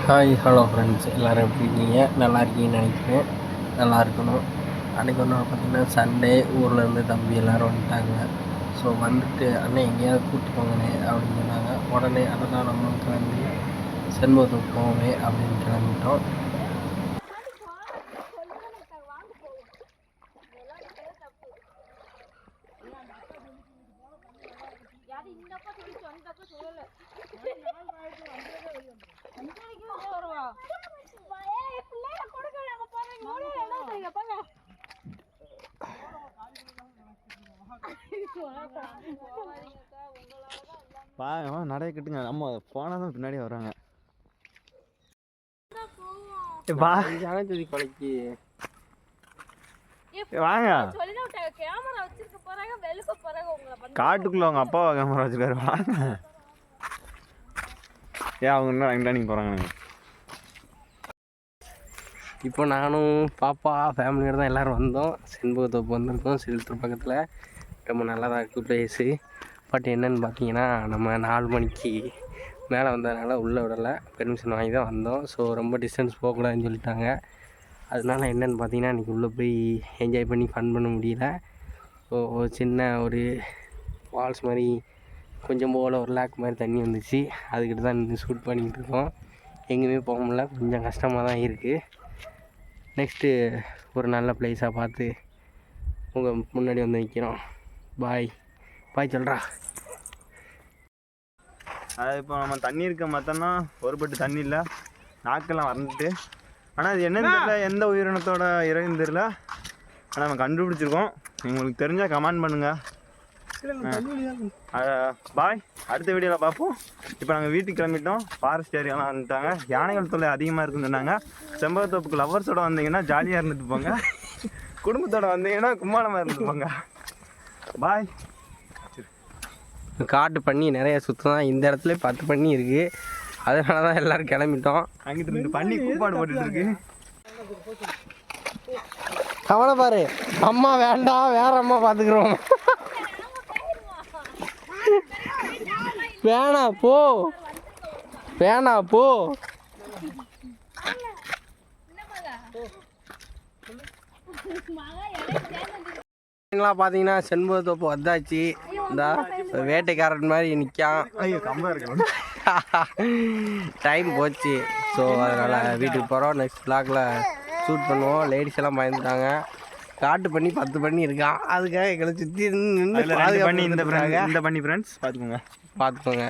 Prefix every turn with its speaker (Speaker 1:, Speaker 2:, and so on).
Speaker 1: Hi hello friends, எல்லோரும் எப்படி இருக்கீங்க? நல்லா இருக்கீங்கன்னு நினைக்கிறேன். நல்லா இருக்கணும். அன்றைக்கி ஒரு நாள் பார்த்திங்கன்னா சண்டே, ஊர்லேருந்து தம்பி எல்லோரும் வந்துட்டாங்க. ஸோ வந்துட்டு அண்ணன் எங்கேயாவது கூப்பிட்டு போங்கண்ணே அப்படின்னு சொன்னாங்க. உடனே அண்ணன் நம்மளும் கிளம்பி செண்பகத்துக்கு போவோமே அப்படின்னு கிளம்பிட்டோம்.
Speaker 2: பாருங்க நிறைய கிட்டுங்க, நம்ம போனாதான் பின்னாடி வர்றாங்க. வாங்க காட்டுக்குள்ள அவங்க அப்பா கேமரா வச்சுக்காரு. வாங்க. அவங்க இன்னும் நீங்க போறாங்க.
Speaker 1: இப்போ நானும் பாப்பா ஃபேமிலியோடு தான் எல்லோரும் வந்தோம். செண்பகத்தோப்பு வந்திருக்கோம். சிறுத்தூர் பக்கத்தில் ரொம்ப நல்லா தான் இருக்குது ப்ளேஸு. பட் என்னென்னு பார்த்தீங்கன்னா, நம்ம 4 மணிக்கு மேலே வந்ததுனால உள்ளே விடலை, பெர்மிஷன் வாங்கி தான் வந்தோம். ஸோ ரொம்ப டிஸ்டன்ஸ் போகக்கூடாதுன்னு சொல்லிட்டாங்க. அதனால என்னென்னு பார்த்தீங்கன்னா, இன்றைக்கி உள்ளே போய் என்ஜாய் பண்ணி ஃபன் பண்ண முடியல. ஸோ சின்ன ஒரு ஃபால்ஸ் மாதிரி கொஞ்சம் போல் ஒரு லேக் மாதிரி தண்ணி வந்துச்சு. அதுக்கிட்ட தான் நின்று ஷூட் பண்ணிக்கிட்டு இருக்கோம். எங்கேயுமே போக முடியல, கொஞ்சம் கஷ்டமாக தான் இருக்குது. நெக்ஸ்ட்டு ஒரு நல்ல பிளேஸாக பார்த்து உங்கள் முன்னாடி வந்து நிற்கிறோம். பாய் சொல்கிறா.
Speaker 2: அது இப்போ நம்ம தண்ணி இருக்க மாத்தோம்னா ஒரு பட்டு தண்ணி இல்லை, நாக்கெல்லாம் வறந்துட்டு. ஆனால் அது என்னன்னு தெரியல, எந்த உயிரினத்தோட இறைன்னு தெரியல. ஆனால் நம்ம கண்டுபிடிச்சிருக்கோம். உங்களுக்கு தெரிஞ்சால் கமெண்ட் பண்ணுங்கள். பாய், அடுத்த வீடியோவில் பார்ப்போம். இப்போ நாங்கள் வீட்டுக்கு கிளம்பிட்டோம். ஃபாரஸ்ட் ஏரியாலாம் வந்துட்டாங்க. யானைகள் தொல்லை அதிகமாக இருக்குன்னு சொன்னாங்க. செண்பகத்தோப்புக்கு லவ்வர்ஸோட வந்தீங்கன்னா ஜாலியாக இருந்துட்டு போங்க, குடும்பத்தோடு வந்தீங்கன்னா கும்மாளமாக இருந்துட்டு போங்க. பாய்.
Speaker 1: காட்டு பண்ணி நிறைய சுத்தம். இந்த இடத்துல 10 பண்ணி இருக்குது. அதனால தான் எல்லோரும் கிளம்பிட்டோம்.
Speaker 2: அங்கிட்டு 2 பண்ணி கூப்பாடு போட்டுட்டு இருக்கு.
Speaker 1: அவனை பாரு, அம்மா வேண்டாம், வேற அம்மா பார்த்துக்குறோம். வேணாம் போ. பார்த்தீங்கன்னா செண்பகத்தோப்பு வந்தாச்சு. இந்த வேட்டைக்காரன் மாதிரி நிற்கான். டைம் போச்சு. ஸோ அதனால் வீட்டுக்கு போகிறோம். நெக்ஸ்ட் வ்ளாகில் ஷூட் பண்ணுவோம். லேடிஸ் எல்லாம் பயந்துட்டாங்க. காட்டு பண்ணி 10 பண்ணி இருக்கான். அதுக்காக எங்களை சுற்றி நின்று
Speaker 2: இந்த பண்ணி ஃப்ரெண்ட்ஸ் பார்த்துக்கோங்க.